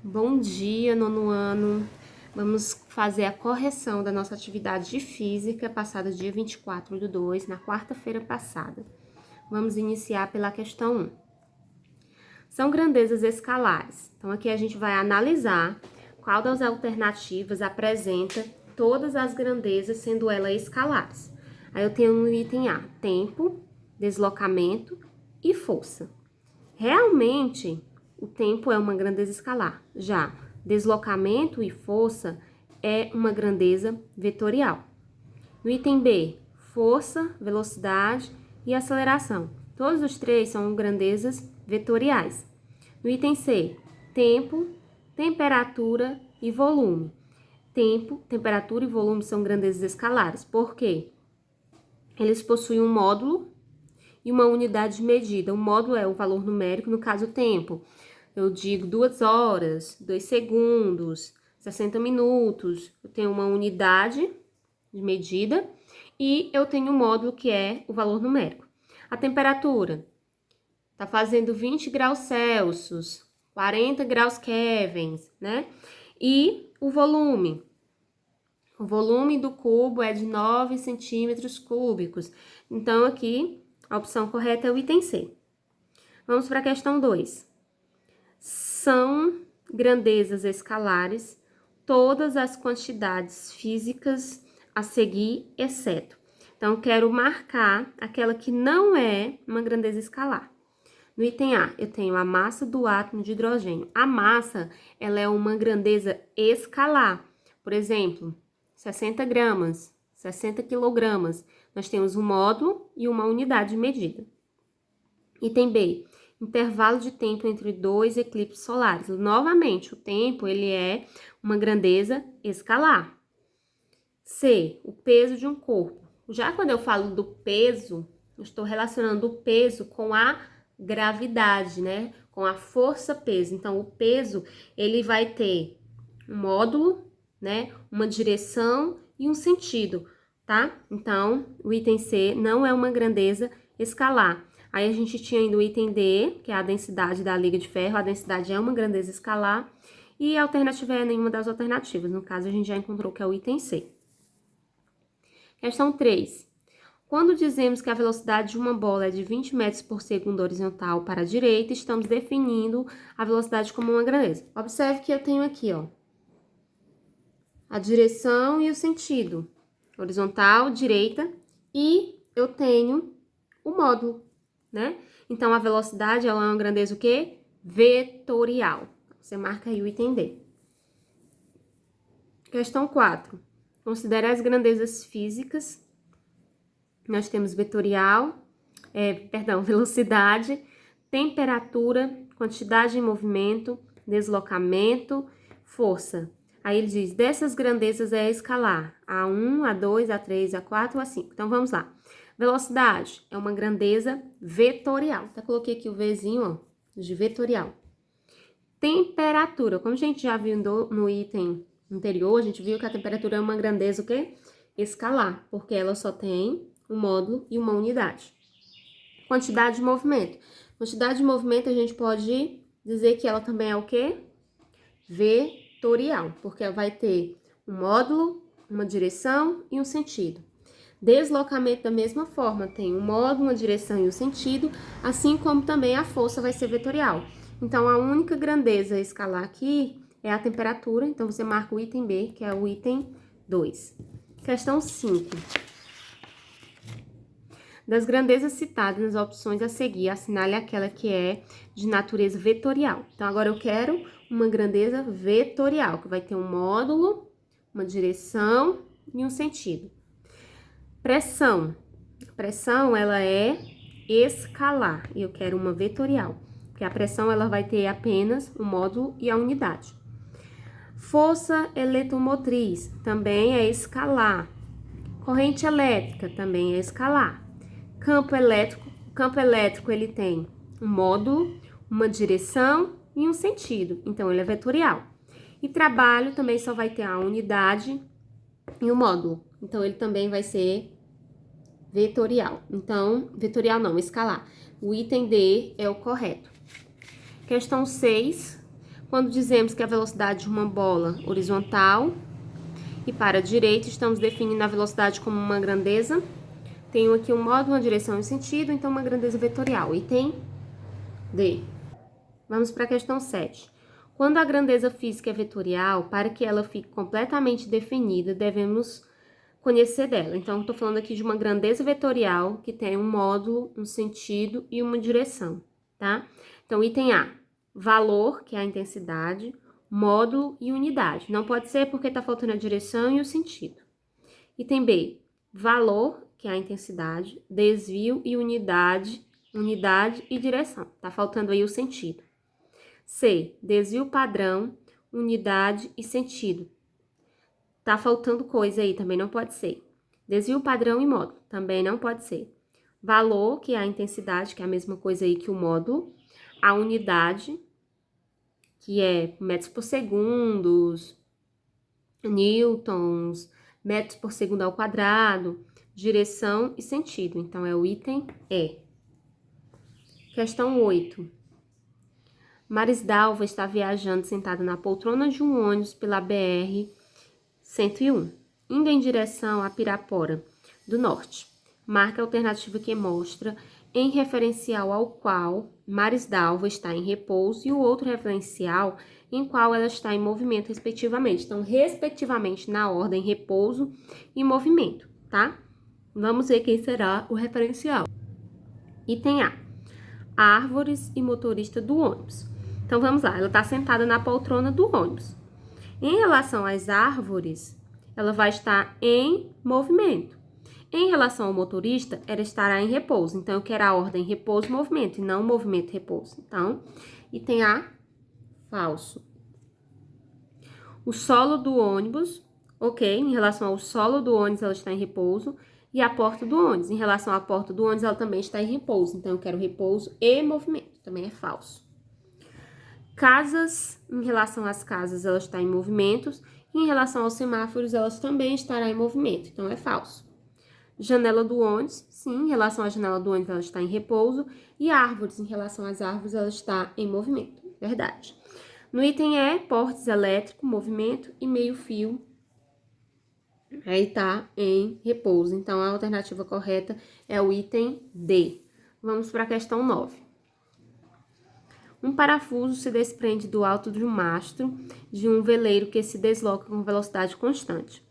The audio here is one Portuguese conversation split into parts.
Bom dia, nono ano. Vamos fazer a correção da nossa atividade de física passada dia 24/2, na quarta-feira passada. Vamos iniciar pela questão 1. São grandezas escalares. Então, aqui a gente vai analisar qual das alternativas apresenta todas as grandezas, sendo elas escalares. Aí eu tenho no item A, tempo, deslocamento e força. Realmente, o tempo é uma grandeza escalar. Já deslocamento e força é uma grandeza vetorial. No item B, força, velocidade e aceleração. Todos os três são grandezas vetoriais. No item C, tempo, temperatura e volume. Tempo, temperatura e volume são grandezas escalares. Por quê? Eles possuem um módulo e uma unidade de medida. O módulo é o valor numérico, no caso, o tempo. Eu digo 2 horas, 2 segundos, 60 minutos. Eu tenho uma unidade de medida e eu tenho um módulo que é o valor numérico. A temperatura tá fazendo 20 graus Celsius, 40 graus Kelvin, né? E o volume do cubo é de 9 centímetros cúbicos. Então, aqui, a opção correta é o item C. Vamos para a questão 2. São grandezas escalares todas as quantidades físicas a seguir, exceto. Então, quero marcar aquela que não é uma grandeza escalar. No item A, eu tenho a massa do átomo de hidrogênio. A massa, ela é uma grandeza escalar. Por exemplo, 60 gramas, 60 quilogramas. Nós temos um módulo e uma unidade de medida. Item B, intervalo de tempo entre 2 eclipses solares. Novamente, o tempo, ele é uma grandeza escalar. C, o peso de um corpo. Já quando eu falo do peso, eu estou relacionando o peso com a gravidade, né? Com a força-peso. Então, o peso, ele vai ter um módulo, né? Uma direção e um sentido, tá? Então, o item C não é uma grandeza escalar. Aí a gente tinha ainda o item D, que é a densidade da liga de ferro. A densidade é uma grandeza escalar. E a alternativa é nenhuma das alternativas. No caso, a gente já encontrou que é o item C. Questão 3. Quando dizemos que a velocidade de uma bola é de 20 metros por segundo horizontal para a direita, estamos definindo a velocidade como uma grandeza. Observe que eu tenho aqui, ó, a direção e o sentido. Horizontal, direita, e eu tenho o módulo, né? Então, a velocidade, ela é uma grandeza o quê? Vetorial. Você marca aí o item D. Questão 4. Considere as grandezas físicas. Nós temos velocidade, temperatura, quantidade em movimento, deslocamento, força. Aí ele diz, dessas grandezas é escalar, A1, A2, A3, A4, A5. Então, vamos lá. Velocidade é uma grandeza vetorial. Até coloquei aqui o Vzinho, ó, de vetorial. Temperatura, como a gente já viu no item anterior, a gente viu que a temperatura é uma grandeza o quê? Escalar, porque ela só tem um módulo e uma unidade. Quantidade de movimento. Quantidade de movimento a gente pode dizer que ela também é o quê? Vetorial, porque ela vai ter um módulo, uma direção e um sentido. Deslocamento da mesma forma, tem um módulo, uma direção e um sentido, assim como também a força vai ser vetorial. Então, a única grandeza escalar aqui é a temperatura, então você marca o item B, que é o item 2. Questão 5. Das grandezas citadas nas opções a seguir, assinale aquela que é de natureza vetorial. Então, agora eu quero uma grandeza vetorial, que vai ter um módulo, uma direção e um sentido. Pressão. Pressão, ela é escalar, e eu quero uma vetorial, porque a pressão, ela vai ter apenas o módulo e a unidade. Força eletromotriz, também é escalar. Corrente elétrica, também é escalar. Campo elétrico, ele tem um módulo, uma direção e um sentido, então ele é vetorial. E trabalho também só vai ter a unidade e o módulo, então ele também vai ser vetorial. Então, vetorial não, escalar. O item D é o correto. Questão 6. Quando dizemos que a velocidade de uma bola horizontal e para a direita, estamos definindo a velocidade como uma grandeza. Tenho aqui um modo, uma direção e um sentido, então uma grandeza vetorial. Item D. Vamos para a questão 7. Quando a grandeza física é vetorial, para que ela fique completamente definida, devemos conhecer dela. Então, estou falando aqui de uma grandeza vetorial que tem um módulo, um sentido e uma direção, tá? Então, item A, valor, que é a intensidade, módulo e unidade. Não pode ser porque está faltando a direção e o sentido. Item B, valor, que é a intensidade, desvio e unidade e direção. Tá faltando aí o sentido. C, desvio padrão, unidade e sentido. Tá faltando coisa aí, também não pode ser. Desvio padrão e módulo, também não pode ser. Valor, que é a intensidade, que é a mesma coisa aí que o módulo. A unidade, que é metros por segundos, newtons, metros por segundo ao quadrado, direção e sentido. Então, é o item E. Questão 8. Marisdalva está viajando sentada na poltrona de um ônibus pela BR-101, indo em direção a Pirapora do Norte. Marque a alternativa que mostra em referencial ao qual Marisdalva está em repouso e o outro referencial em qual ela está em movimento, respectivamente. Então, respectivamente, na ordem repouso e movimento, tá? Vamos ver quem será o referencial. Item A. Árvores e motorista do ônibus. Então, vamos lá. Ela está sentada na poltrona do ônibus. Em relação às árvores, ela vai estar em movimento. Em relação ao motorista, ela estará em repouso. Então, eu quero a ordem repouso, movimento, e não movimento, repouso. Então, item A, falso. O solo do ônibus, ok. Em relação ao solo do ônibus, ela está em repouso. E a porta do ônibus. Em relação à porta do ônibus, ela também está em repouso. Então, eu quero repouso e movimento. Também é falso. Casas, em relação às casas, ela está em movimentos. E em relação aos semáforos, elas também estarão em movimento. Então, é falso. Janela do ônibus, sim, em relação à janela do ônibus, ela está em repouso. E árvores, em relação às árvores, ela está em movimento. Verdade. No item E, portes elétrico, movimento e meio-fio. Aí tá em repouso. Então, a alternativa correta é o item D. Vamos para a questão 9. Um parafuso se desprende do alto de um mastro de um veleiro que se desloca com velocidade constante,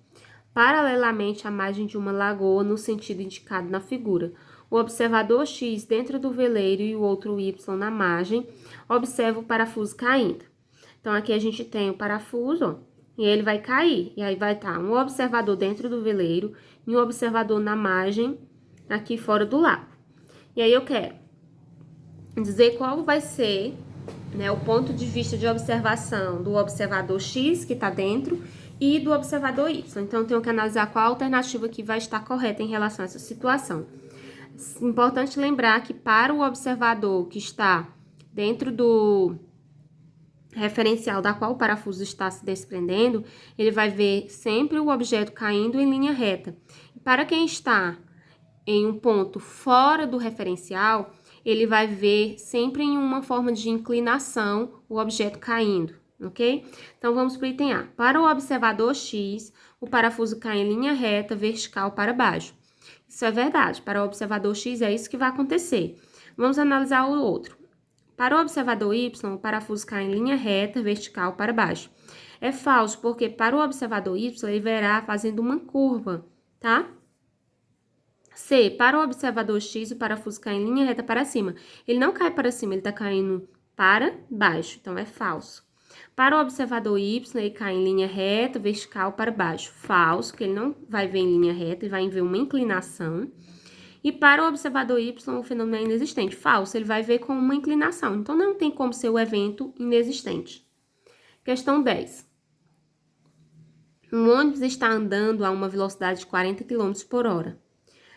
paralelamente à margem de uma lagoa no sentido indicado na figura. O observador X dentro do veleiro e o outro Y na margem observa o parafuso caindo. Então, aqui a gente tem o parafuso, ó, e ele vai cair. E aí vai estar um observador dentro do veleiro e um observador na margem aqui fora do lago. E aí eu quero dizer qual vai ser, né, o ponto de vista de observação do observador X, que está dentro, e do observador Y. Então, eu tenho que analisar qual alternativa que vai estar correta em relação a essa situação. Importante lembrar que para o observador que está dentro do referencial da qual o parafuso está se desprendendo, ele vai ver sempre o objeto caindo em linha reta. Para quem está em um ponto fora do referencial, ele vai ver sempre em uma forma de inclinação o objeto caindo, ok? Então, vamos para o item A. Para o observador X, o parafuso cai em linha reta, vertical para baixo. Isso é verdade. Para o observador X, é isso que vai acontecer. Vamos analisar o outro. Para o observador Y, o parafuso cai em linha reta, vertical para baixo. É falso, porque para o observador Y, ele verá fazendo uma curva, tá? C, para o observador X, o parafuso cai em linha reta para cima. Ele não cai para cima, ele está caindo para baixo, então é falso. Para o observador Y, ele cai em linha reta, vertical para baixo. Falso, porque ele não vai ver em linha reta, ele vai ver uma inclinação. E para o observador Y, o fenômeno é inexistente. Falso, ele vai ver com uma inclinação. Então, não tem como ser o evento inexistente. Questão 10. Um ônibus está andando a uma velocidade de 40 km por hora.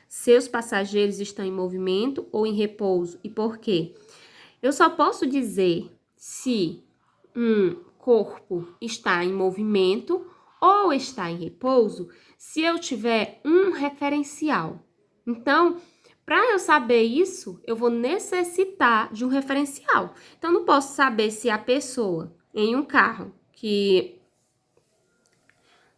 Seus passageiros estão em movimento ou em repouso? E por quê? Eu só posso dizer se um corpo está em movimento ou está em repouso se eu tiver um referencial. Então, para eu saber isso, eu vou necessitar de um referencial. Então, não posso saber se a pessoa em um carro,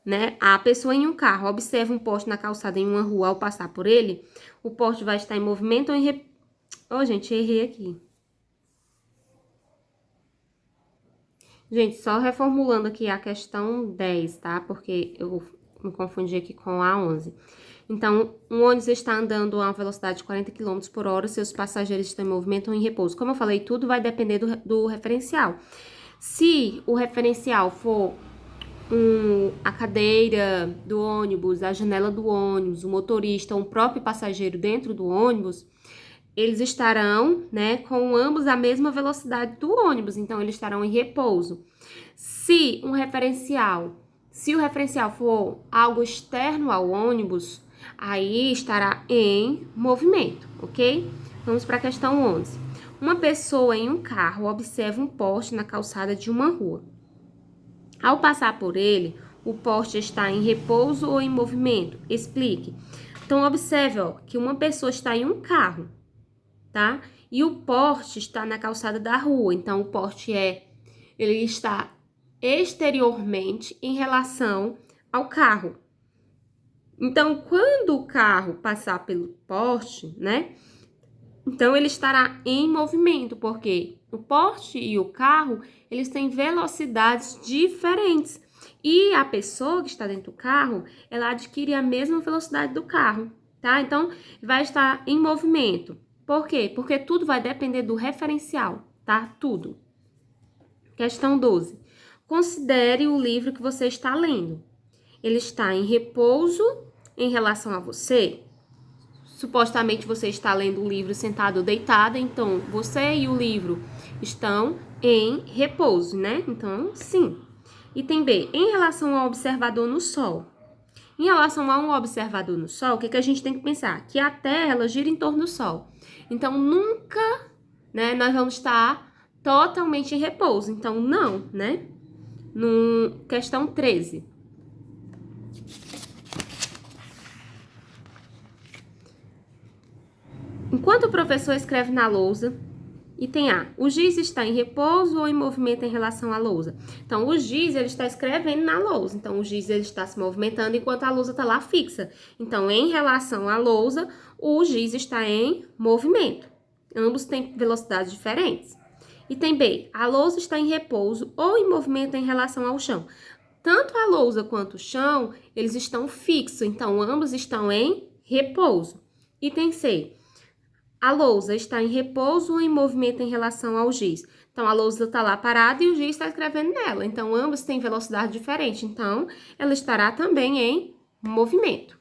né, a pessoa em um carro observa um poste na calçada em uma rua ao passar por ele, o poste vai estar em movimento ou em... Oh, gente, errei aqui. Gente, só reformulando aqui a questão 10, tá? Porque eu me confundi aqui com a 11. Então, um ônibus está andando a uma velocidade de 40 km por hora, seus passageiros estão em movimento ou em repouso. Como eu falei, tudo vai depender do referencial. Se o referencial for a cadeira do ônibus, a janela do ônibus, o motorista, um próprio passageiro dentro do ônibus, eles estarão, né, com ambos a mesma velocidade do ônibus, então eles estarão em repouso. Se o referencial for algo externo ao ônibus, aí estará em movimento, ok? Vamos para a questão 11. Uma pessoa em um carro observa um poste na calçada de uma rua. Ao passar por ele, o poste está em repouso ou em movimento? Explique. Então, observe, ó, que uma pessoa está em um carro, tá? E o poste está na calçada da rua. Então, o poste ele está exteriormente em relação ao carro. Então, quando o carro passar pelo poste, né? Então, ele estará em movimento, porque o poste e o carro, eles têm velocidades diferentes. E a pessoa que está dentro do carro, ela adquire a mesma velocidade do carro, tá? Então, vai estar em movimento. Por quê? Porque tudo vai depender do referencial, tá? Tudo. Questão 12. Considere o livro que você está lendo. Ele está em repouso em relação a você? Supostamente você está lendo o livro sentado ou deitada, então você e o livro estão em repouso, né? Então, sim. Item B, em relação ao observador no Sol. Em relação a um observador no Sol, o que a gente tem que pensar? Que a Terra, ela gira em torno do Sol. Então, nunca, né, nós vamos estar totalmente em repouso. Então, não, né? Questão 13. Enquanto o professor escreve na lousa, item A, o giz está em repouso ou em movimento em relação à lousa? Então, o giz, ele está escrevendo na lousa. Então, o giz, ele está se movimentando enquanto a lousa está lá fixa. Então, em relação à lousa, o giz está em movimento. Ambos têm velocidades diferentes. Item B, a lousa está em repouso ou em movimento em relação ao chão? Tanto a lousa quanto o chão, eles estão fixos. Então, ambos estão em repouso. Item C, a lousa está em repouso ou em movimento em relação ao giz? Então, a lousa está lá parada e o giz está escrevendo nela. Então, ambos têm velocidade diferente. Então, ela estará também em movimento.